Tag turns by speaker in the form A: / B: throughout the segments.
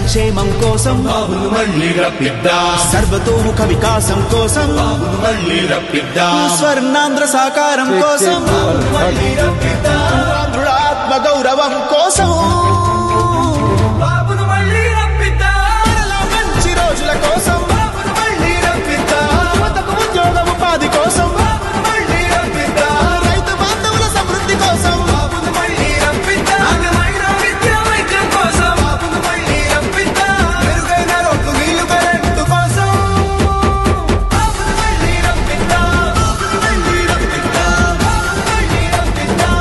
A: సంక్షేమం కోసం
B: బాబును మళ్ళీ రప్పిద్దాం,
A: సర్వతోముఖ వికాసం కోసం
B: బాబును మళ్ళీ రప్పిద్దాం,
A: స్వర్ణాంధ్ర సాకారం కోసం
B: బాబును మళ్ళీ రప్పిద్దాం,
A: ఆంధ్రుల ఆత్మ గౌరవం కోసం
B: బాబును మళ్ళీ రప్పిద్దాం,
A: మంచి రోజుల కోసం
B: బాబును మళ్ళీ రప్పిద్దాం,
A: యువతకు ఉద్యోగ ఉపాధి కోసం
B: బాబును మళ్ళీ రప్పిద్దాం,
A: రైతు బాంధవుల సమృద్ధి కోసం
B: బాబును మళ్ళీ రప్పిద్దాం, నాణ్యమైన విద్యా వైద్యం కోసం బాబును మళ్ళీ రప్పిద్దాం, మెరుగైన రోడ్లు నీళ్లు కరెంటు కోసం బాబును మళ్ళీ రప్పిద్దాం, బాబును మళ్ళీ రప్పిద్దాం, బాబును మళ్ళీ రప్పిద్దాం,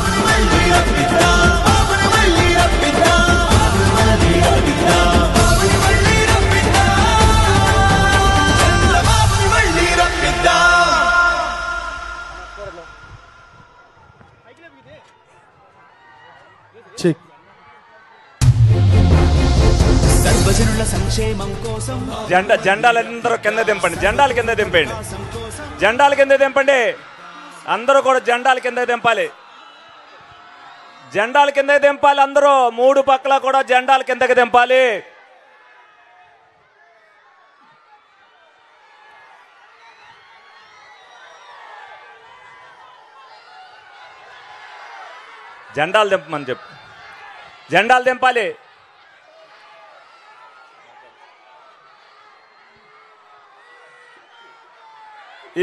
B: బాబును మళ్ళీ రప్పిద్దాం, బాబును మళ్ళీ రప్పిద్దాం, బాబును మళ్ళీ రప్పిద్దాం, బాబును మళ్ళీ రప్పిద్దాం, చంద్రబాబును మళ్ళీ రప్పిద్దాం.
A: సర్వజనుల సంక్షేమం కోసం
C: జెండాలందరూ కింద దింపండి, జెండాల కింద దింపండి, జెండాల కింద దింపండి. అందరూ కూడా జెండాల కింద దింపాలి, జెండాల కింద దింపాలి. అందరూ మూడు పక్కల కూడా జెండాల కిందకి దింపాలి. జెండాలు దింపమని చెప్పు, జెండాలు దింపాలి.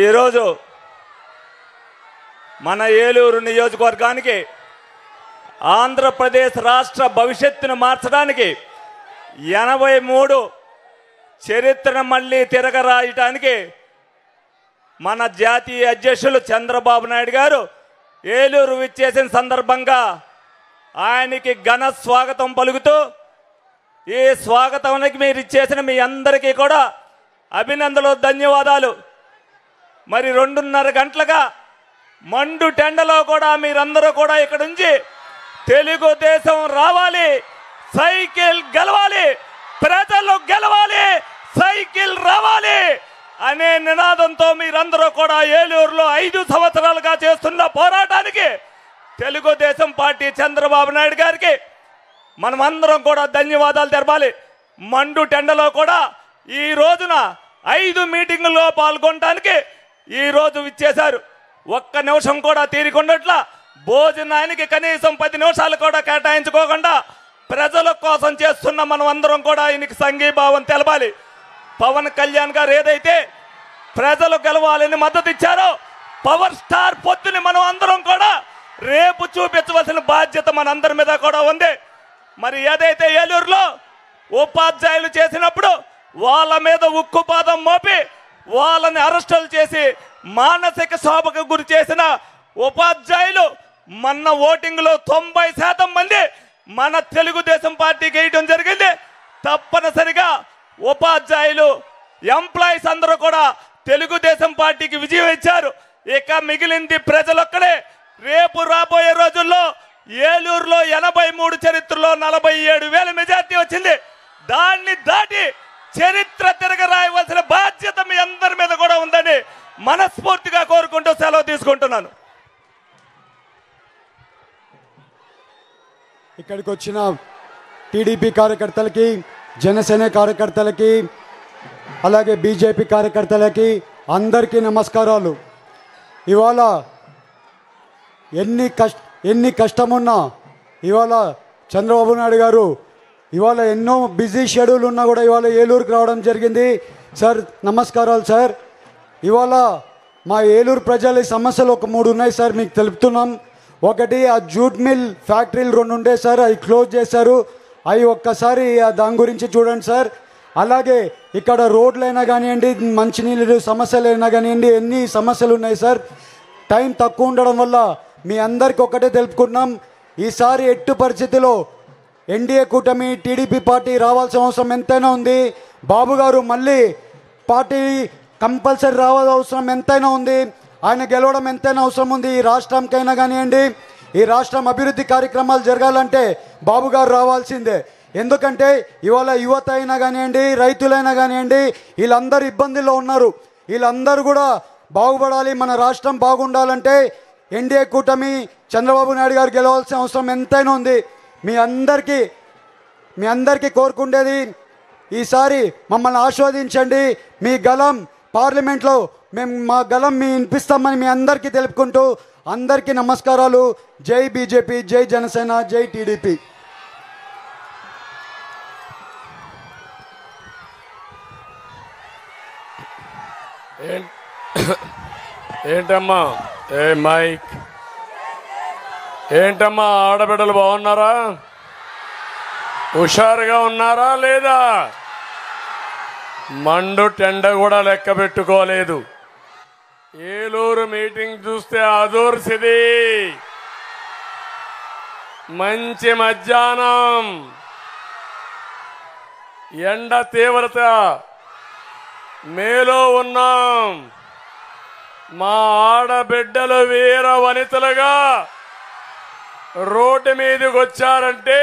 C: ఈరోజు మన ఏలూరు నియోజకవర్గానికి ఆంధ్రప్రదేశ్ రాష్ట్ర భవిష్యత్తును మార్చడానికి 83 చరిత్రను మళ్ళీ తిరగరాయటానికి మన జాతీయ అధ్యక్షులు చంద్రబాబు నాయుడు గారు ఏలూరు విచ్చేసిన సందర్భంగా ఆయనకి ఘన స్వాగతం పలుకుతూ, ఈ స్వాగతానికి మీరు ఇచ్చేసిన మీ అందరికీ కూడా అభినందనలు, ధన్యవాదాలు. మరి 2:30 గంటలుగా మండు టెండలో కూడా మీరందరూ కూడా ఇక్కడ నుంచి తెలుగుదేశం రావాలి, సైకిల్ గెలవాలి, ప్రజలు గెలవాలి, సైకిల్ రావాలి అనే నినాదంతో మీరందరూ కూడా ఏలూరులో 5 సంవత్సరాలుగా చేస్తున్న పోరాటానికి తెలుగుదేశం పార్టీ చంద్రబాబు నాయుడు గారికి మనమందరం కూడా ధన్యవాదాలు తెలపాలి. మండు టెండలో కూడా ఈ రోజున 5 మీటింగుల్లో పాల్గొనడానికి ఈ రోజు విచ్చేశారు. ఒక్క నిమిషం కూడా తీరికొన్నట్ల భోజనానికి కనీసం 10 నిమిషాలు కూడా కేటాయించుకోకుండా ప్రజల కోసం చేస్తున్న మనం అందరం కూడా ఆయనకి సంఘీభావం తెలపాలి. పవన్ కళ్యాణ్ గారు ఏదైతే ప్రజలు గెలవాలని మద్దతు ఇచ్చారో, పవర్ స్టార్ పొత్తుని మనం అందరం కూడా రేపు చూపించవలసిన బాధ్యత మనందరి మీద కూడా ఉంది. మరి ఏదైతే ఏలూరులో ఉపాధ్యాయులు చేసినప్పుడు వాళ్ళ మీద ఉక్కుపాదం మోపి వాళ్ళని అరెస్టులు చేసి మానసిక శోభకు గురి చేసిన ఉపాధ్యాయులు మొన్న ఓటింగ్లో 90% మంది మన తెలుగుదేశం పార్టీకి వేయడం జరిగింది. తప్పనిసరిగా ఉపాధ్యాయులు, ఎంప్లాయీస్ అందరూ కూడా తెలుగుదేశం పార్టీకి విజయం ఇచ్చారు. ఇక మిగిలింది ప్రజలొక్కడే. రేపు రాబోయే రోజుల్లో ఏలూరులో 83 చరిత్రలో 47,000 మెజార్టీ వచ్చింది. దాన్ని దాటి చరిత్ర తిరగరాయవలసిన బాధ్యత మీ అందరి మీద కూడా ఉందని మనస్ఫూర్తిగా కోరుకుంటూ సెలవు తీసుకుంటున్నాను.
D: ఇక్కడికి వచ్చిన టీడీపీ కార్యకర్తలకి, జనసేన కార్యకర్తలకి, అలాగే బీజేపీ కార్యకర్తలకి అందరికీ నమస్కారాలు. ఇవాళ ఎన్ని కష్టమున్నా ఇవాళ చంద్రబాబు నాయుడు గారు ఇవాళ ఎన్నో బిజీ షెడ్యూల్ ఉన్నా కూడా ఇవాళ ఏలూరుకి రావడం జరిగింది. సార్ నమస్కారాలు సార్. ఇవాళ మా ఏలూరు ప్రజల సమస్యలు ఒక 3 ఉన్నాయి సార్, మీకు తెలుపుతున్నాం. ఒకటి, ఆ జూట్ మిల్ ఫ్యాక్టరీలు 2 ఉండే సార్, అవి క్లోజ్ చేశారు. అవి ఒక్కసారి దాని గురించి చూడండి సార్. అలాగే ఇక్కడ రోడ్లైనా కానివ్వండి, మంచినీళ్ళు సమస్యలైనా కానివ్వండి, ఎన్ని సమస్యలు ఉన్నాయి సార్. టైం తక్కువ ఉండడం వల్ల మీ అందరికీ ఒకటే తెలుపుకుంటున్నాం, ఈసారి ఎట్టు పరిస్థితిలో ఎన్డీఏ కూటమి టీడీపీ పార్టీ రావాల్సిన అవసరం ఎంతైనా ఉంది. బాబు గారు మళ్ళీ పార్టీ కంపల్సరీ రావాల్సిన అవసరం ఎంతైనా ఉంది. ఆయన గెలవడం ఎంతైనా అవసరం ఉంది. ఈ రాష్ట్రంకైనా కానివ్వండి, ఈ రాష్ట్రం అభివృద్ధి కార్యక్రమాలు జరగాలంటే బాబు గారు రావాల్సిందే. ఎందుకంటే ఇవాళ యువత అయినా కానివ్వండి, రైతులైనా కానివ్వండి, వీళ్ళందరూ ఇబ్బందుల్లో ఉన్నారు. వీళ్ళందరూ కూడా బాగుపడాలి, మన రాష్ట్రం బాగుండాలంటే ఎన్డీఏ కూటమి చంద్రబాబు నాయుడు గారు గెలవాల్సిన అవసరం ఎంతైనా ఉంది. మీ అందరికీ మీ అందరికీ కోరుకుండేది ఈసారి మమ్మల్ని ఆస్వాదించండి. మీ గలం పార్లమెంట్లో మేము మా గలం మీ వినిపిస్తామని మీ అందరికీ తెలుపుకుంటూ అందరికీ నమస్కారాలు. జై బీజేపీ, జై జనసేన, జై టీడీపీ.
E: ఏంటమ్మా మైక్ ఏంటమ్మా ఆడబిడ్డలు బాగున్నారా? హుషారుగా ఉన్నారా లేదా? మండు టెండ కూడా లెక్క పెట్టుకోలేదు. ఏలూరు మీటింగ్ చూస్తే అదూర్సిది. మంచి మధ్యాహ్నం, ఎండ తీవ్రత మేలో ఉన్నాం. మా ఆడబిడ్డలు వీర వనితలుగా రోడ్డు మీదకి వచ్చారంటే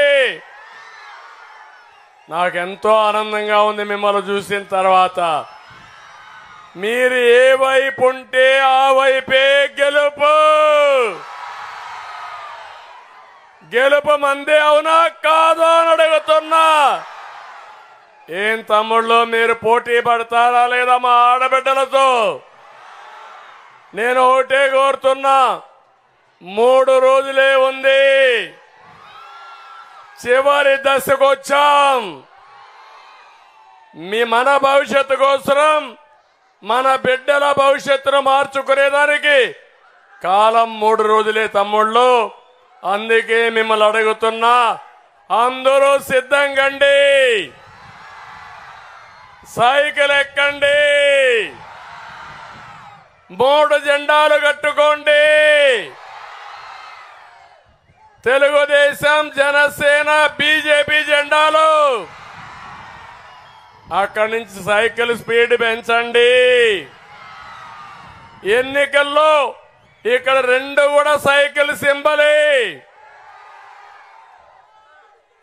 E: నాకెంతో ఆనందంగా ఉంది. మిమ్మల్ని చూసిన తర్వాత మీరు ఏ వైపు ఉంటే ఆ వైపే గెలుపు. గెలుపు మందే అవునా కాదా అని అడుగుతున్నా. ఏం తమ్ముళ్ళు, మీరు పోటీ పడతారా లేదా మా ఆడబిడ్డలతో? నేను ఒకటే కోరుతున్నా, 3 రోజులే ఉంది, చివరి దశకు వచ్చాం. మన భవిష్యత్తు కోసం, మన బిడ్డల భవిష్యత్తును మార్చుకునేదానికి కాలం 3 రోజులే తమ్ముళ్ళు. అందుకే మిమ్మల్ని అడుగుతున్నా, అందరూ సిద్ధంగండి, సైకిల్ ఎక్కండి, 3 జెండాలు కట్టుకోండి. తెలుగుదేశం, జనసేన, బీజేపీ జెండాలు. అక్కడి నుంచి సైకిల్ స్పీడ్ పెంచండి. ఎన్నికల్లో ఇక్కడ 2 కూడా సైకిల్ సింబలే.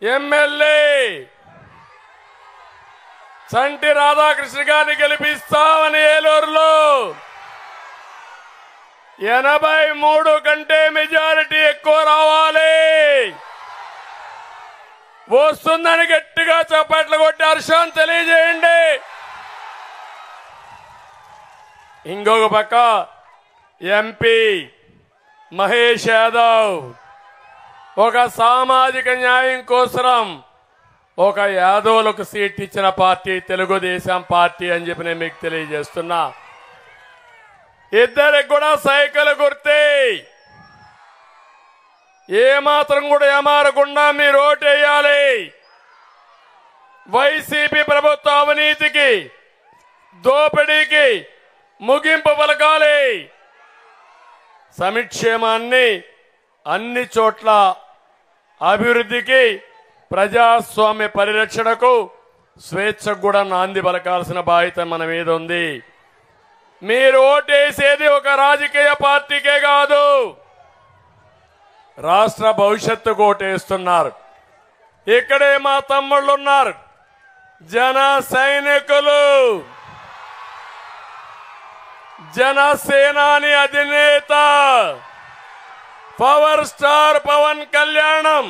E: ఎమ్మెల్యే చంటి రాధాకృష్ణ గారిని గెలిపిస్తామని ఏలూరులో 83 కంటే మెజారిటీ ఎక్కువ రావాలి. వస్తుందని గట్టిగా చప్పట్లు కొట్టి హర్షం తెలియజేయండి. ఇంకొక పక్క ఎంపీ మహేష్ యాదవ్ ఒక సామాజిక న్యాయం కోసం ఒక యాదవులకు సీట్ ఇచ్చిన పార్టీ తెలుగుదేశం పార్టీ అని చెప్పి నేను మీకు తెలియజేస్తున్నా. ఇద్దరికి కూడా సైకిల్ గుర్తే. ఏమాత్రం కూడా ఏమారకుండా మీరు ఓటేయాలి. వైసీపీ ప్రభుత్వ అవినీతికి, దోపిడీకి ముగింపు పలకాలి. సంక్షేమాన్ని అన్ని చోట్ల అభివృద్ధికి, ప్రజాస్వామ్య పరిరక్షణకు, స్వేచ్ఛకు కూడా నాంది పలకాల్సిన బాధ్యత మన మీద ఉంది. మీరు ఓటేసేది ఒక రాజకీయ పార్టీకే కాదు, రాష్ట్ర భవిష్యత్తుకు ఓటేస్తున్నారు. ఇక్కడే మా తమ్ముళ్ళు ఉన్నారు, జన సైనికులు, జనసేనాని అధినేత పవర్ స్టార్ పవన్ కళ్యాణం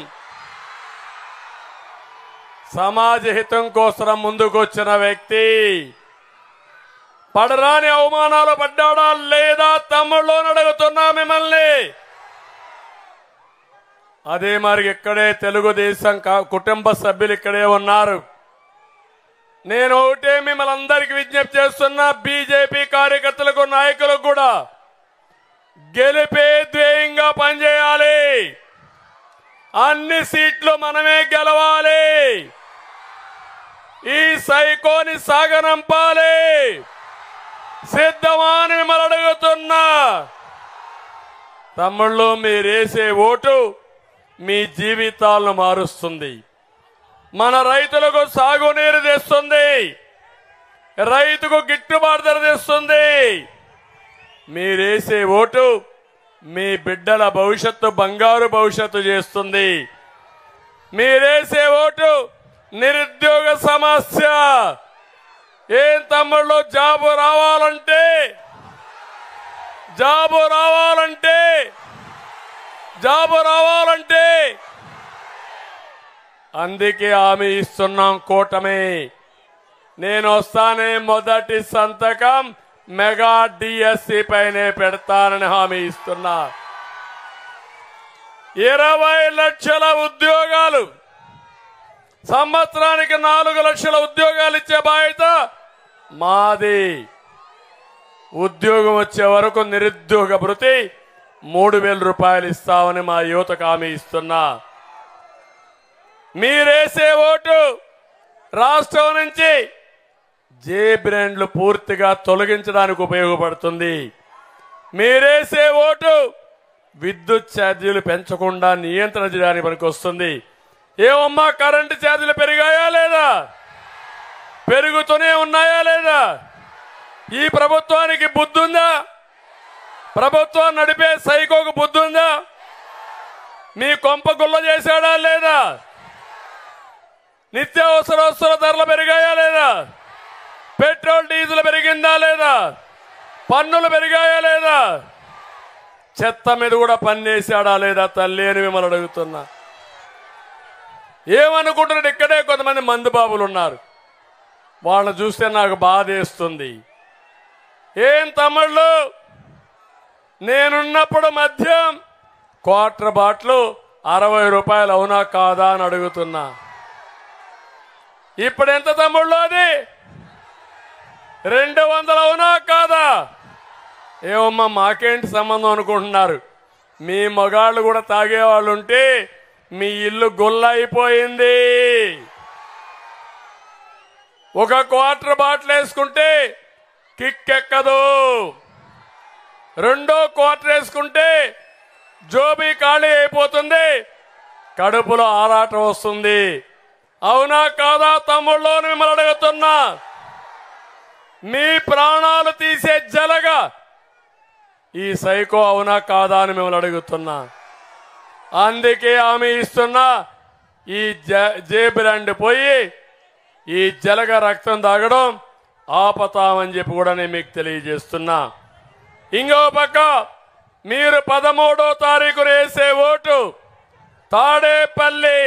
E: సమాజ హితం కోసం ముందుకొచ్చిన వ్యక్తి. పడరాని అవమానాలు పడ్డాడా లేదా తమ్ముళ్ళు అడుగుతున్నా మిమ్మల్ని. అదే మరి ఇక్కడే తెలుగుదేశం కుటుంబ సభ్యులు ఇక్కడే ఉన్నారు. నేను ఒకటే మిమ్మల్ని అందరికీ విజ్ఞప్తి చేస్తున్నా, బీజేపీ కార్యకర్తలకు, నాయకులకు కూడా గెలిపే ధ్యేయంగా పనిచేయాలి. అన్ని సీట్లు మనమే గెలవాలి. ఈ సైకోని సాగనంపాలి. సిద్ధమా అని మిమ్మల్ని అడుగుతున్నా. తమ్ముళ్ళు, మీరేసే ఓటు మీ జీవితాలను మారుస్తుంది. మన రైతులకు సాగునీరు తెస్తుంది, రైతుకు గిట్టుబాటు ధర తెస్తుంది. మీరేసే ఓటు మీ బిడ్డల భవిష్యత్తు బంగారు భవిష్యత్తు చేస్తుంది. మీరేసే ఓటు నిరుద్యోగ సమస్య. ఏం తమ్ముళ్ళు, జాబు రావాలంటే అందుకే హామీ ఇస్తున్నాం కూటమి. నేను వస్తానే మొదటి సంతకం మెగా డిఎస్సి పైనే పెడతానని హామీ ఇస్తున్నా. 20 లక్షల ఉద్యోగాలు, సంవత్సరానికి 4 లక్షల ఉద్యోగాలు ఇచ్చే బాధ్యత మాది. ఉద్యోగం వచ్చే వరకు నిరుద్యోగ భృతి 3,000 రూపాయలు ఇస్తామని మా యువతకు హామీ ఇస్తున్నా. మీరేసే ఓటు రాష్ట్రం నుంచి జే బ్రాండ్లు పూర్తిగా తొలగించడానికి ఉపయోగపడుతుంది. మీరేసే ఓటు విద్యుత్ ఛార్జీలు పెంచకుండా నియంత్రణ చేయడానికి పనికొస్తుంది. ఏమమ్మా, కరెంటు ఛార్జీలు పెరిగాయా లేదా? పెరుగుతూనే ఉన్నాయా లేదా? ఈ ప్రభుత్వానికి బుద్ధి ఉందా? ప్రభుత్వం నడిపే సైకోకు బుద్ధి ఉందా? మీ కొంప గుల్ల చేశాడా లేదా? నిత్యావసర వస్తువుల ధరలు పెరిగాయా లేదా? పెట్రోల్ డీజిల్ పెరిగిందా లేదా? పన్నులు పెరిగాయా లేదా? చెత్త మీద కూడా పన్నేసాడా లేదా తల్లి అని మిమ్మల్ని అడుగుతున్నా. ఏమనుకుంటున్నాడు? ఇక్కడే కొంతమంది మందు బాబులు ఉన్నారు, వాళ్ళని చూస్తే నాకు బాధేస్తుంది. ఏం తమ్ముళ్ళు, నేనున్నప్పుడు మద్యం క్వార్టర్ బాటిల్ 60 రూపాయలు అవునా కాదా అని అడుగుతున్నా. ఇప్పుడు ఎంత తమ్ముళ్ళు? అది 200 అవునా కాదా? ఏమమ్మా, మాకేంటి సంబంధం అనుకుంటున్నారు? మీ మగాళ్ళు కూడా తాగేవాళ్ళు ఉంటే మీ ఇల్లు గొల్ల అయిపోయింది. ఒక క్వార్టర్ బాటిల్ వేసుకుంటే కిక్కెక్కదు, రెండో క్వార్టర్ వేసుకుంటే జోబీ ఖాళీ అయిపోతుంది, కడుపులో ఆరాటం వస్తుంది. అవునా కాదా తమ్ముళ్ళు అని మిమ్మల్ని అడుగుతున్నా. మీ ప్రాణాలు తీసే జలగా ఈ సైకో అవునా కాదా అని మిమ్మల్ని అడుగుతున్నా. అందుకే హామీ ఇస్తున్నా, ఈ జే బ్రాండ్ పోయి ఈ జలగ రక్తం తాగడం ఆపతామని చెప్పి కూడా నేను మీకు తెలియజేస్తున్నా. ఇంకో పక్క మీరు 13వ తారీఖున వేసే ఓటు తాడేపల్లి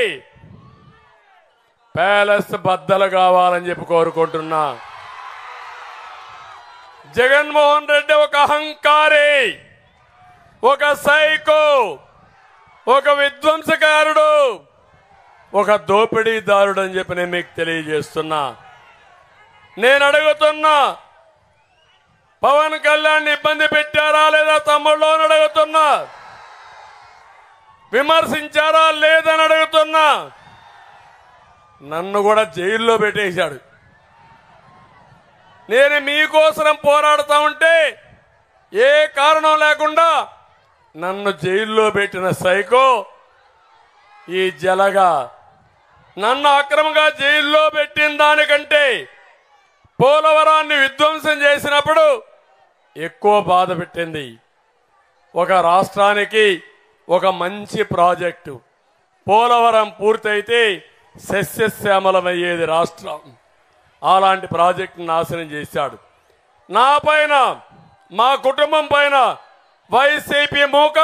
E: ప్యాలెస్ బద్దలు కావాలని చెప్పి కోరుకుంటున్నా. జగన్మోహన్ రెడ్డి ఒక అహంకారి, ఒక సైకో, ఒక విధ్వంసకారుడు, ఒక దోపిడీదారుడు అని చెప్పి నేను మీకు తెలియజేస్తున్నా. నేను అడుగుతున్నా, పవన్ కళ్యాణ్ ఇబ్బంది పెట్టారా లేదా తమ్ముళ్ళు అని అడుగుతున్నా. విమర్శించారా లేదని అడుగుతున్నా. నన్ను కూడా జైల్లో పెట్టేశాడు. నేను మీకోసం పోరాడుతా ఉంటే ఏ కారణం లేకుండా నన్ను జైల్లో పెట్టిన సైకో ఈ జలగా. నన్ను అక్రమంగా జైల్లో పెట్టిన దానికంటే పోలవరాన్ని విధ్వంసం చేసినప్పుడు ఎక్కువ బాధ పెట్టింది. ఒక రాష్ట్రానికి ఒక మంచి ప్రాజెక్టు పోలవరం పూర్తయితే సస్యశ్యామలమయ్యేది రాష్ట్రం. అలాంటి ప్రాజెక్టు నాశనం చేశాడు. నా పైన, మా కుటుంబం పైన వైసీపీ మూక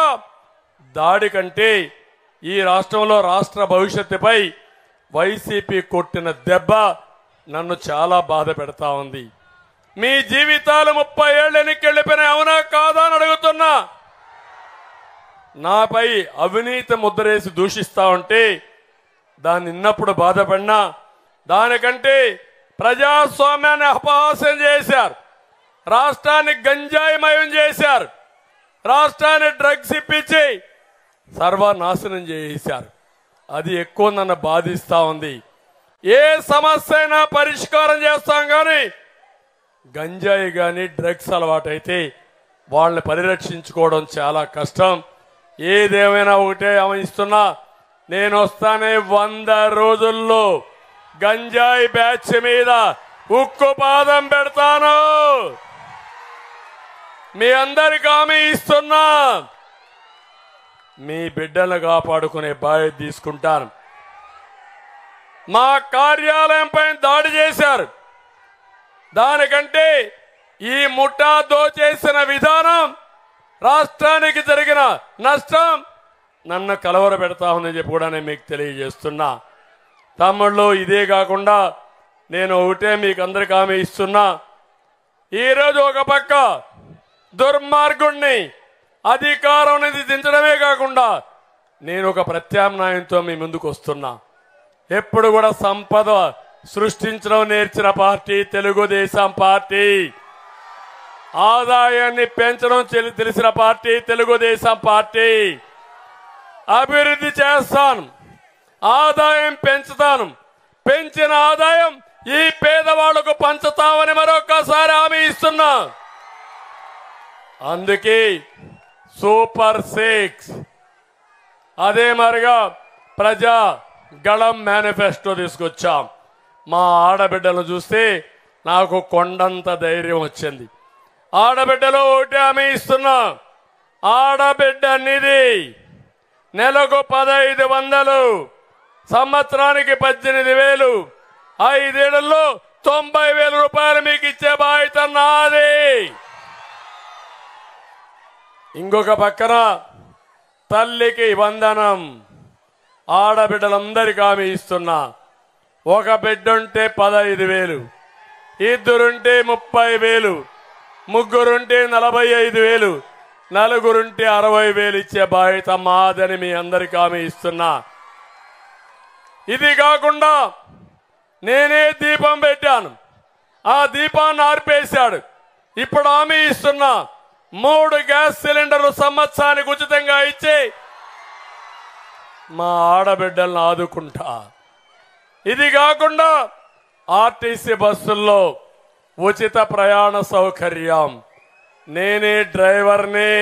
E: దాడి కంటే ఈ రాష్ట్రంలో రాష్ట్ర భవిష్యత్తుపై వైసీపీ కొట్టిన దెబ్బ నన్ను చాలా బాధ పెడతా ఉంది. మీ జీవితాలు 30 ఏళ్ళు ఎన్నికెళ్ళిపోయినాయి, అవునా కాదా అని అడుగుతున్నా. నాపై అవినీతి ముద్రేసి దూషిస్తా ఉంటే దాన్ని విన్నప్పుడు బాధపడినా, దానికంటే ప్రజాస్వామ్యాన్ని అపహాస్యం చేశారు, రాష్ట్రాన్ని గంజాయిమయం చేశారు, రాష్ట్రాన్ని డ్రగ్స్ ఇప్పించి సర్వనాశనం చేశారు. అది ఎక్కువ నన్ను బాధిస్తా ఉంది. ఏ సమస్య అయినా పరిష్కారం చేస్తాం కానీ గంజాయి కానీ డ్రగ్స్ అలవాటైతే వాళ్ళని పరిరక్షించుకోవడం చాలా కష్టం. ఏదేమైనా ఒకటే గమనిస్తున్నా, నేను వస్తానే 100 రోజుల్లో గంజాయి బ్యాచ్ మీద ఉక్కు పాదం పెడతాను. మీ అందరికి హామీ ఇస్తున్నా, మీ బిడ్డలను కాపాడుకునే బాధ్యత తీసుకుంటాను. మా కార్యాలయం పైన దాడి చేశారు, దానికంటే ఈ ముఠా దోచేసిన విధానం, రాష్ట్రానికి జరిగిన నష్టం నన్ను కలవరపెడతా ఉందని చెప్పి కూడా నేను మీకు తెలియజేస్తున్నా. తమ్ముళ్ళు ఇదే కాకుండా నేను ఒకటే మీకు అందరికి హామీ ఇస్తున్నా. ఈరోజు ఒక పక్క దుర్మార్గుణ్ణి అధికారం అనేది దించడమే కాకుండా నేను ఒక ప్రత్యామ్నాయంతో మీ ముందుకు వస్తున్నా. ఎప్పుడు కూడా సంపద సృష్టించడం నేర్చిన పార్టీ తెలుగుదేశం పార్టీ. ఆదాయాన్ని పెంచడం తెలిసిన పార్టీ తెలుగుదేశం పార్టీ. అభివృద్ధి చేస్తాను, ఆదాయం పెంచుతాను, పెంచిన ఆదాయం ఈ పేదవాళ్లకు పంచుతామని మరొకసారి హామీ ఇస్తున్నా. అందుకే సూపర్ 6 అదే మరిగా ప్రజా గళం మేనిఫెస్టో తీసుకొచ్చాం. మా ఆడబిడ్డలను చూస్తే నాకు కొండంత ధైర్యం వచ్చింది. ఆడబిడ్డలో ఒకటి హామీ ఇస్తున్నా. ఆడబిడ్డ నిధి నెలకు 1500, సంవత్సరానికి 18,000, 5 ఏళ్లలో 90,000 రూపాయలు మీకు ఇచ్చే బాధ్యత నాది. ఇంకొక పక్కన తల్లికి వందనం ఆడబిడ్డలందరికీ హామీ ఇస్తున్నా. ఒక బిడ్డ ఉంటే 15,000, ఇద్దరుంటే 30,000, ముగ్గురుంటే 45,000, నలుగురుంటే 60,000 ఇచ్చే బాధ్యత మాదని మీ అందరికీ హామీ ఇస్తున్నా. ఇది కాకుండా నేనే దీపం పెట్టాను, ఆ దీపాన్ని ఆర్పేశాడు. ఇప్పుడు హామీ ఇస్తున్నా 3 గ్యాస్ సిలిండర్లు సంవత్సరానికి ఉచితంగా ఇచ్చి మా ఆడబిడ్డలను ఆదుకుంటా. ఇది కాకుండా ఆర్టీసీ బస్సుల్లో ఉచిత ప్రయాణ సౌకర్యం, నేనే డ్రైవర్ని.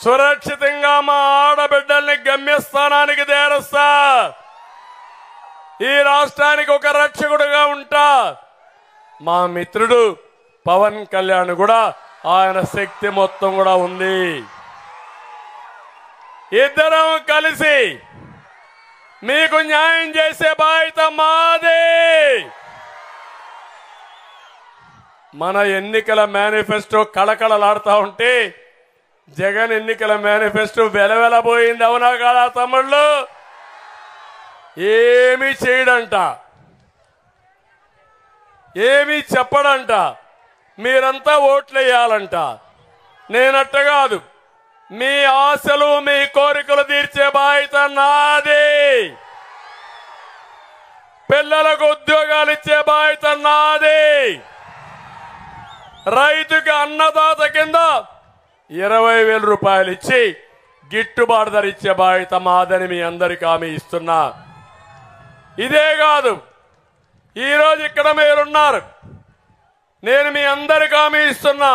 E: సురక్షితంగా మా ఆడబిడ్డల్ని గమ్యస్థానానికి చేరుస్తా. ఈ రాష్ట్రానికి ఒక రక్షకుడుగా ఉంటా. మా మిత్రుడు పవన్ కళ్యాణ్ కూడా ఆయన శక్తి మొత్తం కూడా ఉంది. ఇద్దరం కలిసి మీకు న్యాయం చేసే బాధ్యత మాదే. మన ఎన్నికల మేనిఫెస్టో కళకళలాడుతూ ఉంటే జగన్ ఎన్నికల మేనిఫెస్టో వెలవెలబోయింది. అవునా కాదా తమ్ముళ్ళు? ఏమీ చేయడంట, ఏమీ చెప్పడంట, మీరంతా ఓట్లేయాలంట. నేనట్ట కాదు, మీ ఆశలు మీ కోరికలు తీర్చే బాధ్యత నాది. పిల్లలకు ఉద్యోగాలు ఇచ్చే బాధ్యత నాది. రైతుకి అన్నదాత కింద 20,000 రూపాయలు ఇచ్చి గిట్టుబాటు ధర ఇచ్చే బాధ్యత మాదని మీ అందరికీ హామీ ఇస్తున్నా. ఇదే కాదు, ఈరోజు ఇక్కడ మీరున్నారు, నేను మీ అందరికీ హామీ ఇస్తున్నా.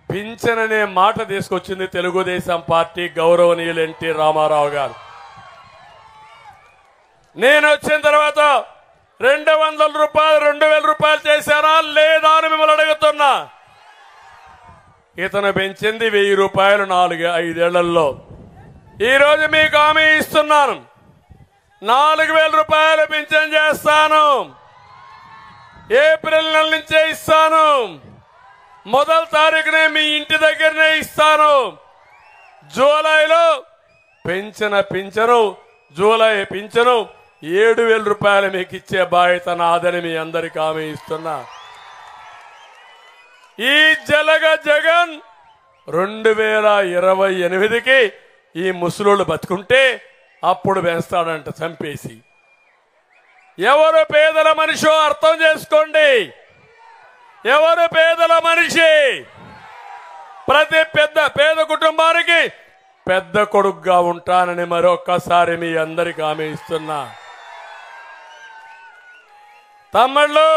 E: పింఛన్ అనే మాట తీసుకొచ్చింది తెలుగుదేశం పార్టీ గౌరవనీయులు ఎన్టీ రామారావు గారు. నేను వచ్చిన తర్వాత 200 రూపాయలు 2,000 రూపాయలు చేశారా లేదా అని మిమ్మల్ని అడుగుతున్నా. ఇతను పెంచింది 1,000 రూపాయలు 4-5 ఏళ్లలో. ఈరోజు మీకు హామీ ఇస్తున్నాను, 4,000 రూపాయలు పింఛన్ చేస్తాను. ఏప్రిల్ నెల నుంచే ఇస్తాను. మొదటి తారీఖునే మీ ఇంటి దగ్గరనే ఇస్తాను. జూలైలో పింఛను జూలై పింఛను 7,000 రూపాయలు మీకు ఇచ్చే బాధ్యత నాదని మీ అందరికీ హామీ ఇస్తున్నా. ఈ జగన్ 2028కి ఈ ముసలోళ్ళు బతుకుంటే అప్పుడు వేస్తాడంట చంపేసి. ఎవరు పేదల మనిషో అర్థం చేసుకోండి. ఎవరు పేదల మనిషి? ప్రతి పేద కుటుంబానికి పెద్ద కొడుకుగా ఉంటానని మరొక్కసారి మీ అందరికీ హామీ ఇస్తున్నా. తమ్ముళ్ళు,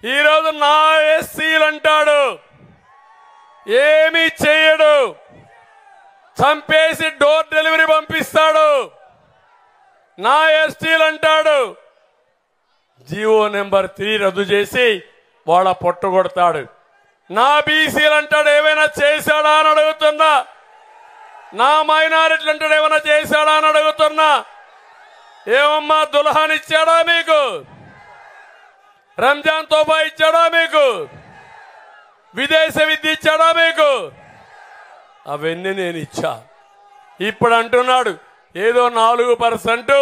E: ఈరోజు నా ఎస్సీలు అంటాడు, ఏమీ చేయడు, చంపేసి డోర్ డెలివరీ పంపిస్తాడు. నా ఎస్టీలు అంటాడు, జీవో నెంబర్ 3 రద్దు చేసి వాళ్ళ పొట్టు కొడతాడు. నా బీసీలు అంటాడు, ఏమైనా చేశాడా అని అడుగుతున్నా. నా మైనారిటీలు అంటాడు, ఏమైనా చేశాడా అని అడుగుతున్నా. ఏమమ్మా దుల్హాన్ ఇచ్చాడా మీకు? రంజాన్ తోఫా ఇచ్చాడా మీకు? విదేశ విద్య ఇచ్చాడా మీకు? అవన్నీ నేను ఇచ్చా. ఇప్పుడు అంటున్నాడు ఏదో 4%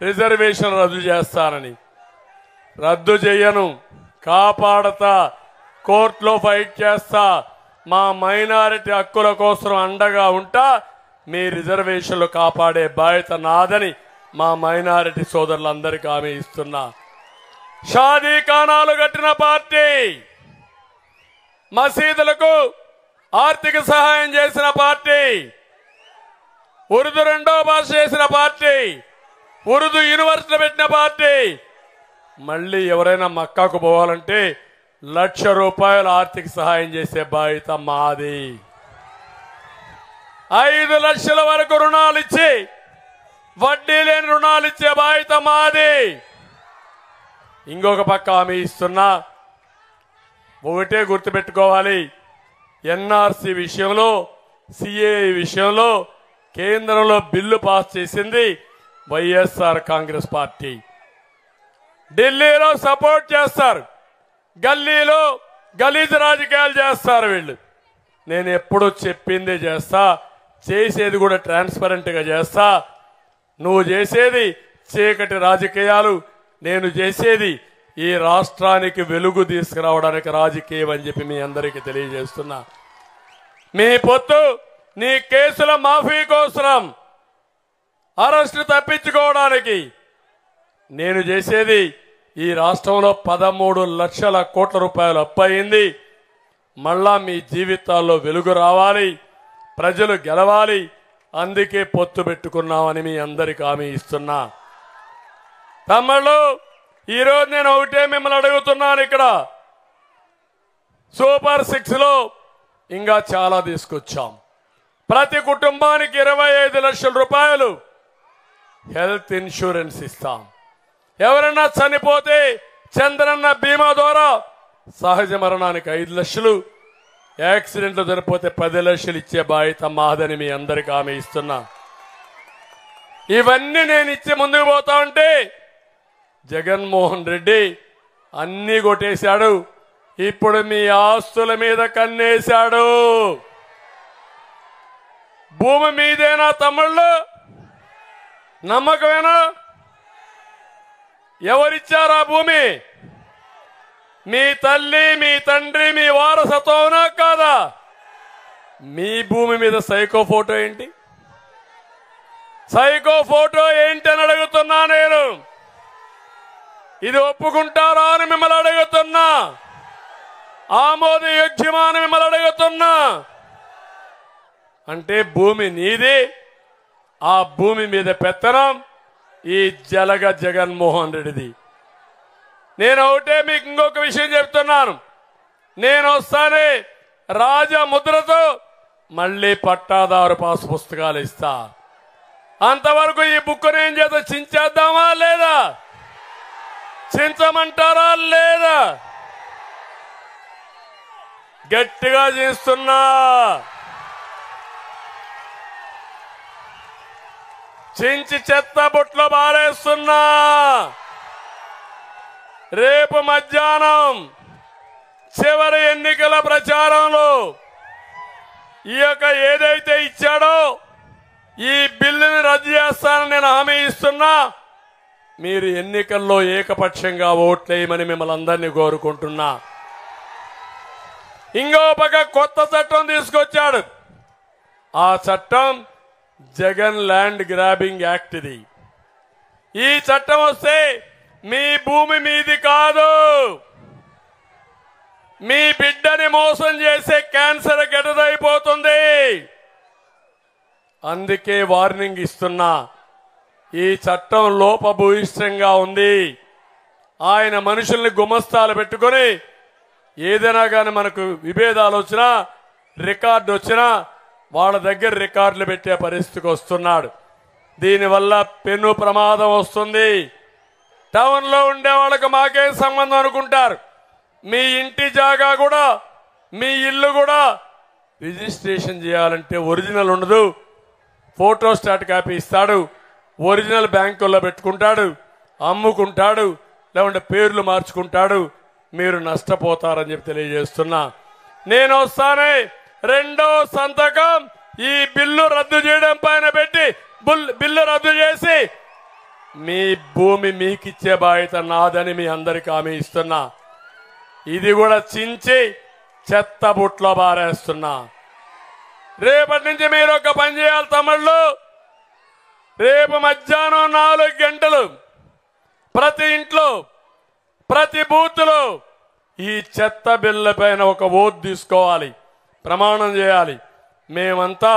E: రిజర్వేషన్ రద్దు చేస్తానని. రద్దు చేయను, కాపాడతా, కోర్టులో ఫైట్ చేస్తా, మా మైనారిటీ హక్కుల కోసం అండగా ఉంటా. మీ రిజర్వేషన్లు కాపాడే బాధ్యత నాదని మా మైనారిటీ సోదరులందరికీ హామీ ఇస్తున్నా. షాదీ ఖానాలు కట్టిన పార్టీ, మసీదులకు ఆర్థిక సహాయం చేసిన పార్టీ, ఉర్దూ రెండో భాష చేసిన పార్టీ, ఉర్దూ యూనివర్సిటీ పెట్టిన పార్టీ. మళ్ళీ ఎవరైనా మక్కాకు పోవాలంటే ₹1,00,000 ఆర్థిక సహాయం చేసే బాధ్యత మాది. 5 లక్షల వరకు రుణాలు ఇచ్చి వడ్డీ లేని రుణాలు ఇచ్చే బాధ్యత మాది. ఇంకొక పక్క హామీ ఇస్తున్నా, ఒకటే గుర్తుపెట్టుకోవాలి, ఎన్ఆర్సీ విషయంలో, సిఏఏ విషయంలో కేంద్రంలో బిల్లు పాస్ చేసింది వైఎస్ఆర్ కాంగ్రెస్ పార్టీ. ఢిల్లీలో సపోర్ట్ చేస్తారు, గల్లీలో గలీజ్ రాజకీయాలు చేస్తారు వీళ్ళు. నేను ఎప్పుడు చెప్పిందే చేస్తా, చేసేది కూడా ట్రాన్స్పరెంట్గా చేస్తా. నువ్వు చేసేది చీకటి రాజకీయాలు, నేను చేసేది ఈ రాష్ట్రానికి వెలుగు తీసుకురావడానికి రాజకీయం అని చెప్పి మీ అందరికీ తెలియజేస్తున్నా. మీ పొత్తు నీ కేసుల మాఫీ కోసం, అరెస్టు తప్పించుకోవడానికి. నేను చేసేది ఈ రాష్ట్రంలో 13 లక్షల కోట్ల రూపాయలు అప్పయింది. మళ్ళా మీ జీవితాల్లో వెలుగు రావాలి, ప్రజలు గెలవాలి. అందుకే పొత్తు పెట్టుకున్నామని మీ అందరికీ హామీ ఇస్తున్నా. తమ్ముళ్ళు, ఈరోజు నేను ఒకటే మిమ్మల్ని అడుగుతున్నాను. ఇక్కడ సూపర్ 6 లో ఇంకా చాలా తీసుకొచ్చాం. ప్రతి కుటుంబానికి 25 లక్షల రూపాయలు హెల్త్ ఇన్సూరెన్స్ ఇస్తాం. ఎవరైనా చనిపోతే చంద్రన్న బీమా ద్వారా సహజ మరణానికి 5 లక్షలు, యాక్సిడెంట్లు చనిపోతే 10 లక్షలు ఇచ్చే బాధ్యత మాదని మీ అందరికీ హామీ ఇస్తున్నా. ఇవన్నీ నేను ఇచ్చి ముందుకు పోతా ఉంటే జగన్మోహన్ రెడ్డి అన్నీ కొట్టేశాడు. ఇప్పుడు మీ ఆస్తుల మీద కన్నేశాడు. భూమి మీదేనా తమ్ముళ్ళు? నమ్మకమేనా? ఎవరిచ్చారా భూమి? మీ తల్లి, మీ తండ్రి, మీ వారసత్వమా కాదా? మీ భూమి మీద సైకో ఫోటో ఏంటి? సైకో ఫోటో ఏంటి అని అడుగుతున్నా నేను. ఇది ఒప్పుకుంటారా అని మిమ్మల్ని అడుగుతున్నా. ఆమోదయోగ్యమా అని మిమ్మల్ని అడుగుతున్నా. అంటే భూమి నీది, ఆ భూమి మీద పెత్తనం ఈ జగన్మోహన్ రెడ్డిది. నేను ఒకటే మీకు ఇంకొక విషయం చెప్తున్నాను. నేను వస్తానే రాజముద్రతో మళ్ళీ పట్టాదారు పాస్ పుస్తకాలు ఇస్తా. అంతవరకు ఈ బుక్ ఏం చేత చించేద్దామా లేదా? చించమంటారా లేదా? గట్టిగా చేస్తున్నా. చించి చెత్త బుట్లో బారేస్తున్నా. రేపు మధ్యాహ్నం చివరి ఎన్నికల ప్రచారంలో ఈ యొక్క ఏదైతే ఇచ్చాడో ఈ బిల్లుని రద్దు చేస్తానని నేను హామీ ఇస్తున్నా. మీరు ఎన్నికల్లో ఏకపక్షంగా ఓట్లేయమని మిమ్మల్ని అందరినీ కోరుకుంటున్నా. ఇంకో పక్క కొత్త చట్టం తీసుకొచ్చాడు. ఆ చట్టం జగన్ ల్యాండ్ గ్రాబింగ్ యాక్ట్. ఇది ఈ చట్టం వస్తే మీ భూమి మీది కాదు, మీ బిడ్డని మోసం చేసే క్యాన్సర్ గెటదైపోతుంది. అందుకే వార్నింగ్ ఇస్తున్నా. ఈ చట్టం లోపభూయిష్టంగా ఉంది. ఆయన మనుషుల్ని గుమస్తాలు పెట్టుకొని ఏదైనా కానీ మనకు విభేదాలు వచ్చినా, రికార్డు వచ్చినా వాళ్ళ దగ్గర రికార్డులు పెట్టే పరిస్థితికి వస్తున్నాడు. దీనివల్ల పెను ప్రమాదం వస్తుంది. టౌన్లో ఉండే వాళ్ళకి మాకేం సంబంధం అనుకుంటారు. మీ ఇంటి జాగా కూడా, మీ ఇల్లు కూడా రిజిస్ట్రేషన్ చేయాలంటే ఒరిజినల్ ఉండదు. ఫోటో స్టాట్ కాపీ ఇస్తాడు, ఒరిజినల్ బ్యాంకుల్లో పెట్టుకుంటాడు, అమ్ముకుంటాడు, లేకుంటే పేర్లు మార్చుకుంటాడు. మీరు నష్టపోతారని చెప్పి తెలియజేస్తున్నా. నేను వస్తానే రెండో సంతకం ఈ బిల్లు రద్దు చేయడం పైన పెట్టి బిల్లు రద్దు చేసి మీ భూమి మీకిచ్చే బాధ్యత నాదని మీ అందరికి హామీ ఇస్తున్నా. ఇది కూడా చించి చెత్త బుట్లో బారేస్తున్నా. రేపటి నుంచి మీరు ఒక పని చేయాలి తమ్ముళ్ళు. రేపు మధ్యాహ్నం 4 గంటలు ప్రతి ఇంట్లో ప్రతి బూత్లో ఈ చెత్త బిల్ల పైన ఒక ఓటు తీసుకోవాలి, ప్రమాణం చేయాలి. మేమంతా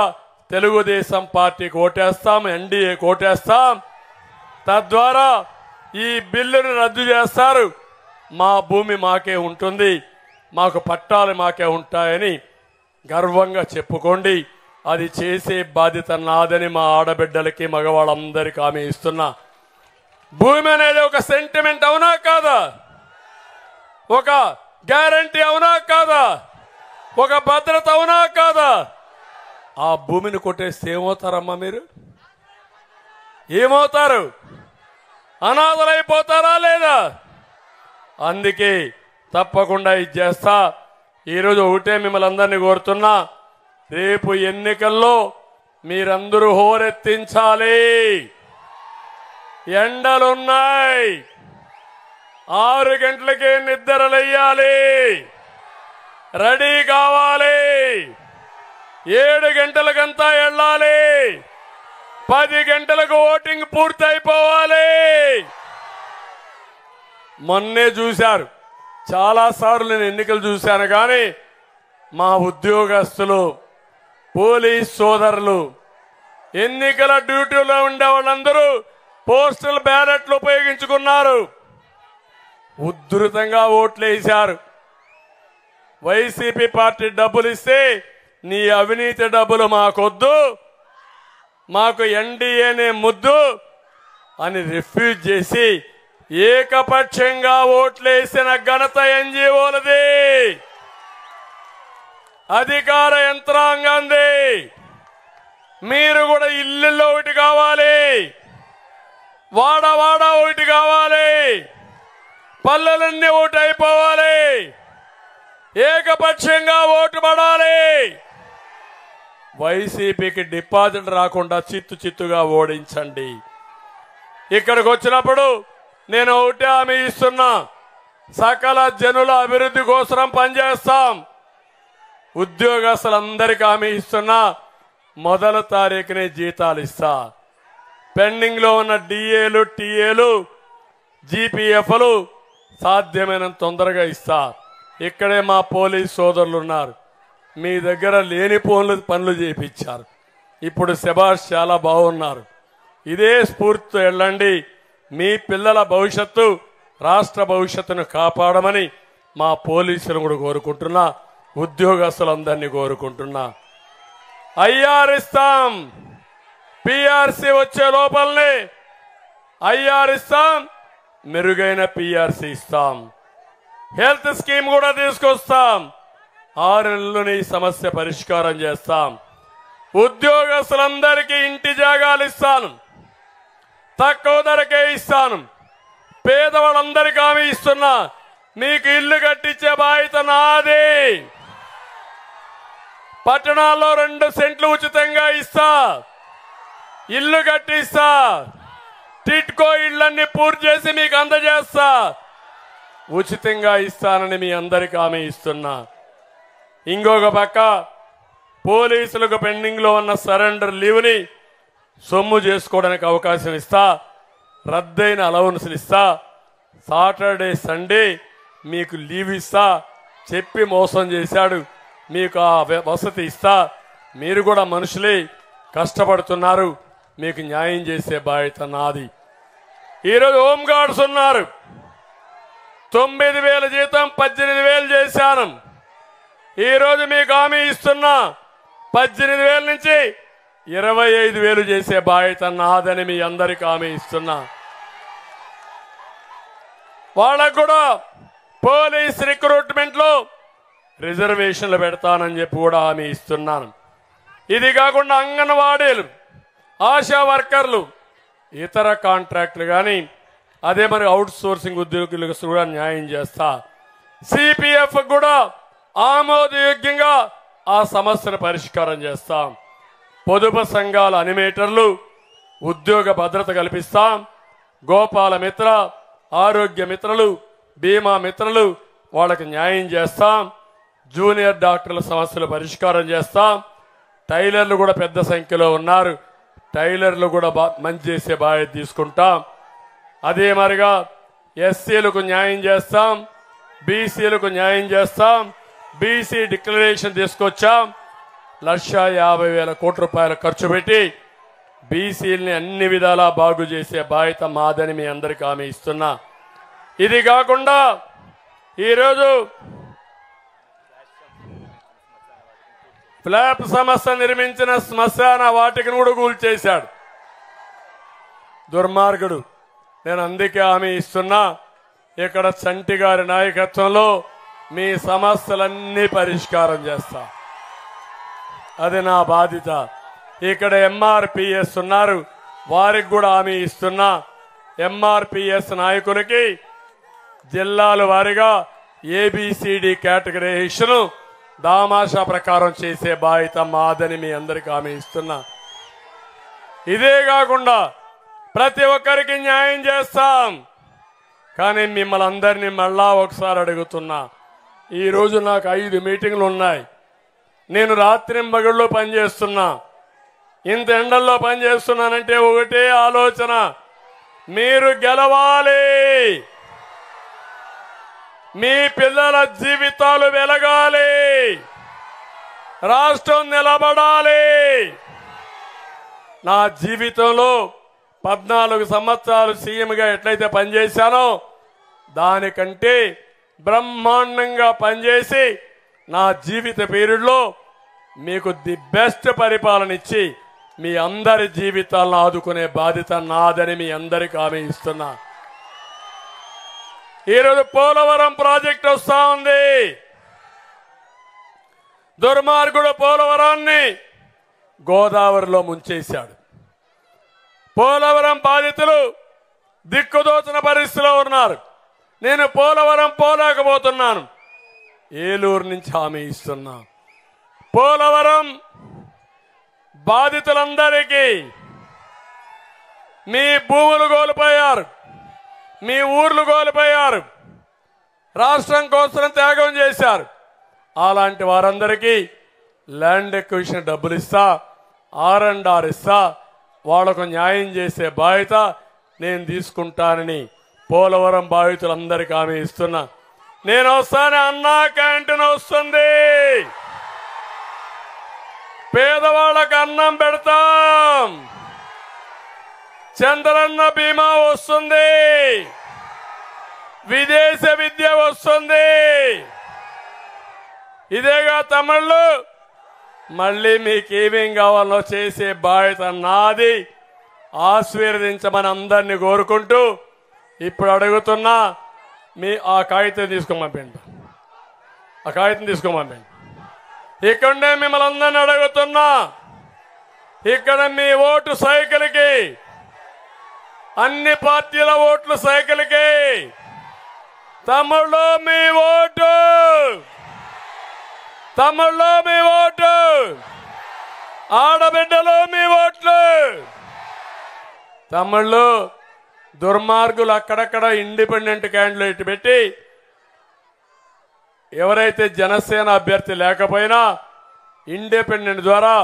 E: తెలుగుదేశం పార్టీకి ఓటేస్తాం, ఎన్డీఏకి ఓటేస్తాం. తద్వారా ఈ బిల్లును రద్దు చేస్తారు. మా భూమి మాకే ఉంటుంది, మాకు పట్టాలు మాకే ఉంటాయని గర్వంగా చెప్పుకోండి. అది చేసే బాధ్యత నాదని మా ఆడబిడ్డలకి మగవాళ్ళందరికీ హామీ ఇస్తున్నా. భూమి అనేది ఒక సెంటిమెంట్ అవునా కాదా? ఒక గ్యారంటీ అవునా కాదా? ఒక భద్రత అవునా కాదా? ఆ భూమిని కొట్టేస్తే ఏమవుతారమ్మా మీరు? ఏమవుతారు? అనాథలైపోతారా లేదా? అందుకే తప్పకుండా ఇది చేస్తా. ఈరోజు ఒకటే మిమ్మల్ని అందరినీ కోరుతున్నా, రేపు ఎన్నికల్లో మీరందరూ హోరెత్తించాలి. ఎండలున్నాయి, 6 గంటలకే నిద్రలేయాలి, రెడీ కావాలి. 7 గంటలకంతా వెళ్ళాలి, 10 గంటలకు ఓటింగ్ పూర్తయిపోవాలి. మొన్నే చూశారు, చాలా సార్లు నేను ఎన్నికలు చూశాను. కానీ మా ఉద్యోగస్తులు, పోలీస్ సోదరులు, ఎన్నికల డ్యూటీలో ఉండే వాళ్ళందరూ పోస్టల్ బ్యాలెట్లు ఉపయోగించుకున్నారు, ఉధృతంగా ఓట్లు వేశారు. వైసీపీ పార్టీ డబ్బులు ఇస్తే నీ అవినీతి డబ్బులు మాకొద్దు, మాకు ఎన్డీఏనే ముద్దు అని రిఫ్యూజ్ చేసి ఏకపక్షంగా ఓట్లేసిన ఘనత ఎన్జీఓలది, అధికార యంత్రాంగంది. మీరు కూడా ఇల్లుల్లో ఒకటి కావాలి, వాడ ఒకటి కావాలి, పల్లెలన్నీ ఓటు అయిపోవాలి, ఏకపక్షంగా ఓటు పడాలి. వైసీపీకి డిపాజిట్ రాకుండా చిత్తుగా ఓడించండి. ఇక్కడికి వచ్చినప్పుడు నేను ఒకటే హామీ ఇస్తున్నా, సకల జనుల అభివృద్ధి కోసం పనిచేస్తాం. ఉద్యోగస్తులందరికీ హామీ ఇస్తున్నా, 1వ తారీఖునే జీతాలు ఇస్తా. పెండింగ్ లో ఉన్న డిఏలు, టీఏలు, జీపీఎఫ్లు సాధ్యమైనంత తొందరగా ఇస్తా. ఇక్కడే మా పోలీస్ సోదరులు ఉన్నారు, మీ దగ్గర లేని పనులు చేయించారు. ఇప్పుడు శభాష్, చాలా బాగున్నారు. ఇదే స్ఫూర్తితో వెళ్ళండి. మీ పిల్లల భవిష్యత్తు, రాష్ట్ర భవిష్యత్తును కాపాడమని మా పోలీసులు కూడా కోరుకుంటున్నా, ఉద్యోగస్తులందరినీ కోరుకుంటున్నా. ఐఆర్ ఇస్తాం, పిఆర్సీ వచ్చే లోపలనే ఐఆర్ ఇస్తాం, మెరుగైన పిఆర్సీ ఇస్తాం, హెల్త్ స్కీమ్ కూడా తీసుకొస్తాం. 6 నెలల్లోనే ఈ సమస్య పరిష్కారం చేస్తాం. ఉద్యోగస్తులందరికీ ఇంటి జాగాలు ఇస్తాను, తక్కువ ధరకే ఇస్తాను. పేదవాళ్ళందరికీ హామీ ఇస్తున్నా, మీకు ఇల్లు కట్టించే బాధ్యత నాది. పట్టణాల్లో 2 సెంట్లు ఉచితంగా ఇస్తా, ఇల్లు కట్టిస్తా, టిట్కో ఇళ్లన్నీ పూర్తి చేసి మీకు అందజేస్తా, ఉచితంగా ఇస్తానని మీ అందరికీ హామీ ఇస్తున్నా. ఇంకొక పక్క పోలీసులకు పెండింగ్ లో ఉన్న సరెండర్ లీవ్ని సొమ్ము చేసుకోవడానికి అవకాశం ఇస్తా, రద్దయిన అలవెన్స్లు ఇస్తా, సాటర్డే సండే మీకు లీవ్ ఇస్తా. చెప్పి మోసం చేశాడు, మీకు ఆ వసతి ఇస్తా. మీరు కూడా మనుషులే, కష్టపడుతున్నారు, మీకు న్యాయం చేసే బాధ్యత నాది. ఈరోజు హోంగార్డ్స్ ఉన్నారు, 9,000 జీతం 18,000 చేశాను. ఈరోజు మీకు హామీ ఇస్తున్నా, 18,000 నుంచి 25,000 చేసే బాధ్యత నాదని మీ అందరికీ హామీ ఇస్తున్నా. వాళ్ళకు కూడా పోలీస్ రిక్రూట్మెంట్ లో రిజర్వేషన్లు పెడతానని చెప్పి కూడా హామీ ఇస్తున్నాను. ఇది కాకుండా అంగన్వాడీలు, ఆశా వర్కర్లు, ఇతర కాంట్రాక్టులు కానీ అదే మరి అవుట్ సోర్సింగ్ ఉద్యోగులకు కూడా న్యాయం చేస్తా. సిపిఎఫ్ కూడా ఆమోదయోగ్యంగా ఆ సమస్యను పరిష్కారం చేస్తాం. పొదుపు సంఘాల అనిమేటర్లు, ఉద్యోగ భద్రత కల్పిస్తాం. గోపాల మిత్ర, ఆరోగ్య మిత్రలు, బీమా మిత్రలు వాళ్ళకి న్యాయం చేస్తాం. జూనియర్ డాక్టర్ల సమస్యలు పరిష్కారం చేస్తాం. టైలర్లు కూడా పెద్ద సంఖ్యలో ఉన్నారు. టైలర్లు కూడా మంచి చేసే బాధ్యత తీసుకుంటాం. అదే మరిగా ఎస్సీలకు న్యాయం చేస్తాం, బీసీలకు న్యాయం చేస్తాం. బీసీ డిక్లరేషన్ తీసుకొచ్చాం. 1,50,000 కోట్ల రూపాయలు ఖర్చు పెట్టి బీసీలని అన్ని విధాలా బాగు చేసే బాధ్యత మాదని మీ అందరికీ హామీ ఇస్తున్నా. ఇది కాకుండా ఈరోజు ఫ్లాప్ సంస్థ నిర్మించిన శ్మశాన వాటికను కూడా కూల్చేశాడు దుర్మార్గుడు. నేను అందుకే హామీ ఇస్తున్నా, ఇక్కడ చంటి గారి నాయకత్వంలో మీ సమస్యలన్నీ పరిష్కారం చేస్తా. అది నా బాధ్యత. ఇక్కడ ఎంఆర్పిఎస్ ఉన్నారు, వారికి కూడా హామీ ఇస్తున్నా. ఎంఆర్పిఎస్ నాయకులకి జిల్లాల వారీగా ఏబిసిడి కేటగిరైజేషన్ దామాషా ప్రకారం చేసే బాధ్యత మాదని మీ అందరికీ హామీ ఇస్తున్నా. ఇదే కాకుండా ప్రతి ఒక్కరికి న్యాయం చేస్తాం. కానీ మిమ్మల్ని అందరినీ మళ్ళా ఒకసారి అడుగుతున్నా, ఈరోజు నాకు 5 మీటింగ్లు ఉన్నాయి. నేను రాత్రింబగళ్ళు పనిచేస్తున్నా. ఇంత ఎండల్లో పనిచేస్తున్నానంటే ఒకటే ఆలోచన, మీరు గెలవాలి, మీ పిల్లల జీవితాలు వెలగాలి, రాష్ట్రం నిలబడాలి. నా జీవితంలో 14 సంవత్సరాలు సీఎంగా ఎట్లయితే పనిచేశానో దానికంటే బ్రహ్మాండంగా పనిచేసి నా జీవిత పీరియడ్లో మీకు ది బెస్ట్ పరిపాలన ఇచ్చి మీ అందరి జీవితాలను ఆదుకునే బాధ్యత నాదని మీ అందరికీ హామీ ఇస్తున్నా. ఈరోజు పోలవరం ప్రాజెక్ట్ వస్తా ఉంది. దుర్మార్గుడు పోలవరాన్ని గోదావరిలో ముంచేశాడు. పోలవరం బాధితులు దిక్కుదోచిన పరిస్థితిలో ఉన్నారు. నేను పోలవరం పోలేకపోతున్నాను. ఏలూరు నుంచి హామీ ఇస్తున్నా, పోలవరం బాధితులందరికీ మీ భూములు కోల్పోయారు, మీ ఊర్లు కోల్పోయారు, రాష్ట్రం కోసం త్యాగం చేశారు. అలాంటి వారందరికీ ల్యాండ్ ఎక్విజిషన్ డబ్బులు ఇస్తా, R&R ఇస్తా, వాళ్లకు న్యాయం చేసే బాధ్యత నేను తీసుకుంటానని పోలవరం బాధితులందరికీ హామీ ఇస్తున్నా. నేను వస్తానే అన్నా క్యాంటీన్ వస్తుంది, పేదవాళ్ళకు అన్నం పెడతాం, చంద్రన్న బీమా వస్తుంది, విదేశ విద్య వస్తుంది. ఇదేగా తమిళ్ళు, మళ్ళీ మీకేమేం కావాలో చేసే బాధ్యత నాది. ఆశీర్వదించమని అందరినీ కోరుకుంటూ ఇప్పుడు అడుగుతున్నా, మీ ఆ కాగితం తీసుకోమంపండి, ఆ కాగితం తీసుకోమంపండి. ఇక్కడే మిమ్మల్ని అందరినీ అడుగుతున్నా, ఇక్కడ మీ ఓటు సైకిల్కి, అన్ని పార్టీల ఓట్లు సైకిల్కి. తమ్ముళ్ళు మీ ఓటు, తమ్ముళ్ళు మీ ఓటు, ఆడబిడ్డలు మీ ఓట్లు. తమ్ముళ్ళు, దుర్మార్గులు అక్కడక్కడ ఇండిపెండెంట్ క్యాండిడేట్ పెట్టి ఎవరైతే జనసేన అభ్యర్థి లేకపోయినా ఇండిపెండెంట్ ద్వారా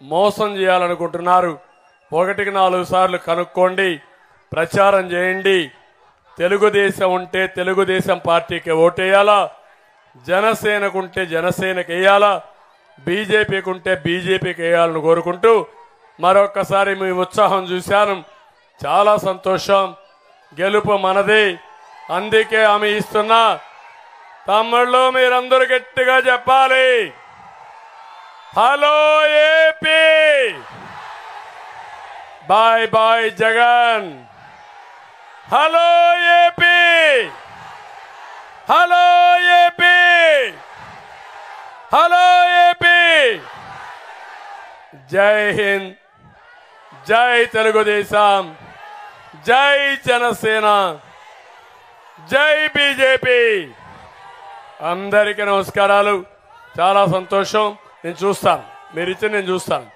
E: మోసం చేయాలనుకుంటున్నారు. 1-4 సార్లు కనుక్కోండి, ప్రచారం చేయండి. తెలుగుదేశం ఉంటే తెలుగుదేశం పార్టీకి ఓటేయాలా, జనసేనకు ఉంటే జనసేనకి వేయాలా, బీజేపీకి ఉంటే బీజేపీకి వేయాలని కోరుకుంటూ మరొక్కసారి మీ ఉత్సాహం చూశాను. చాలా సంతోషం. గెలుపు మనది. అందుకే హామీ ఇస్తున్నా. తమ్ముళ్ళు మీరందరూ గట్టిగా చెప్పాలి, hello AP, bye bye Jagan, hello AP, hello AP, hello AP. Jai Hind, జై తెలుగుదేశం, జై జనసేన, జై బీజేపీ. అందరికీ నమస్కారాలు. చాలా సంతోషం. నేను చూస్తాను, మీరు ఇచ్చి నేను చూస్తాను.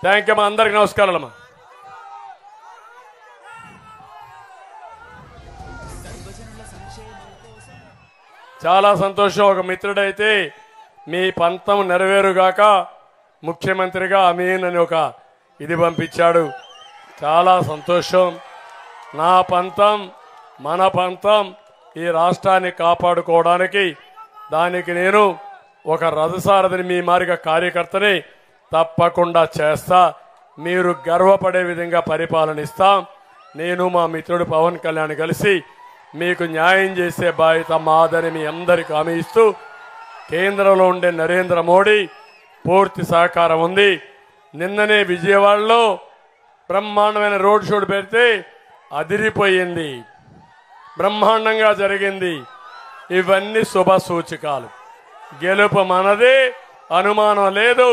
E: థ్యాంక్ యూ అమ్మా. అందరికీ నమస్కారాలమ్మా. చాలా సంతోషం. ఒక మిత్రుడైతే మీ పంతం నెరవేరుగాక ముఖ్యమంత్రిగా అమీన్ అని ఒక ఇది పంపించాడు. చాలా సంతోషం. నా పంతం మన పంతం ఈ రాష్ట్రాన్ని కాపాడుకోవడానికి దానికి నేను ఒక రథసారథిని మీ మారిగా కార్యకర్తని తప్పకుండా చేస్తా. మీరు గర్వపడే విధంగా పరిపాలనిస్తాం. నేను మా మిత్రుడు పవన్ కళ్యాణ్ కలిసి మీకు న్యాయం చేసే బాధ్యత మాదని మీ అందరికీ హామీ ఇస్తూ కేంద్రంలో ఉండే నరేంద్ర మోడీ పూర్తి సహకారం ఉంది. నిన్ననే విజయవాడలో బ్రహ్మాండమైన రోడ్ షో పెడితే అదిరిపోయింది, బ్రహ్మాండంగా జరిగింది. ఇవన్నీ శుభ సూచకాలు. గెలుపు మనదే, అనుమానం లేదు.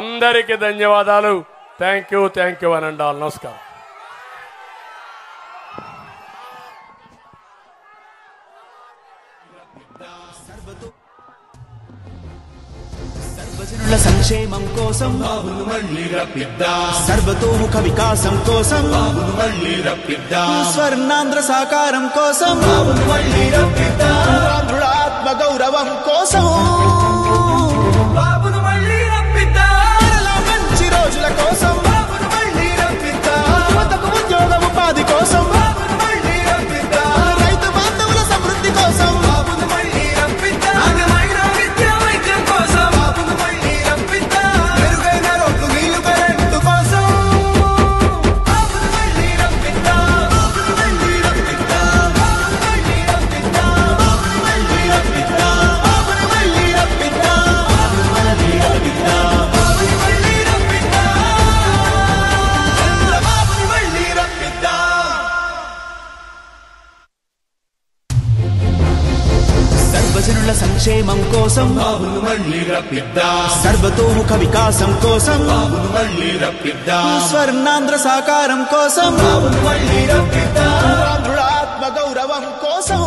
E: అందరికీ ధన్యవాదాలు. థ్యాంక్ యూ అని అండాలి. నమస్కారం.
A: సర్వజనుల సంక్షేమం కోసం
B: బాబును మళ్ళీ రప్పిద్దా,
A: సర్వతోముఖ వికాసం కోసం
B: బాబును మళ్ళీ రప్పిద్దా,
A: స్వర్ణాంధ్ర సాకారం కోసం
B: బాబును మళ్ళీ రప్పిద్దా,
A: ఆంధ్రుల ఆత్మ గౌరవం కోసం
B: బాబును మళ్ళీ రప్పిద్దా,
A: మరలా మంచి రోజుల కోసం
B: బాబును మళ్ళీ రప్పిద్దా,
A: యువతకు ఉద్యోగ ఉపాధి కోసం
B: బాబును మళ్ళీ రప్పిద్దా,
A: రైతు బాంధవుల సమృద్ధి కోసం
B: బాబును మళ్ళీ రప్పిద్దా, నాణ్యమైన విద్య వైద్యం కోసం బాబును మళ్ళీ రప్పిద్దా, మెరుగైన రోడ్లు నీళ్లు కరెంటు కోసం బాబును మళ్ళీ రప్పిద్దా, బాబును మళ్ళీ రప్పిద్దా, బాబును మళ్ళీ రప్పిద్దా, బాబును మళ్ళీ రప్పిద్దా, బాబును మళ్ళీ రప్పిద్దా, బాబును మళ్ళీ రప్పిద్దా, బాబును మళ్ళీ రప్పిద్దా, బాబును మళ్ళీ రప్పిద్దా. సర్వజనుల సంక్షేమం కోసం బాబును మళ్ళీ రప్పిద్దా,
A: సర్వతోముఖ వికాసం కోసం
B: బాబును మళ్ళీ రప్పిద్దా,
A: స్వర్ణాంధ్ర సాకారం కోసం
B: బాబును మళ్ళీ రప్పిద్దా,
A: ఆంధ్రుల ఆత్మ గౌరవం కోసం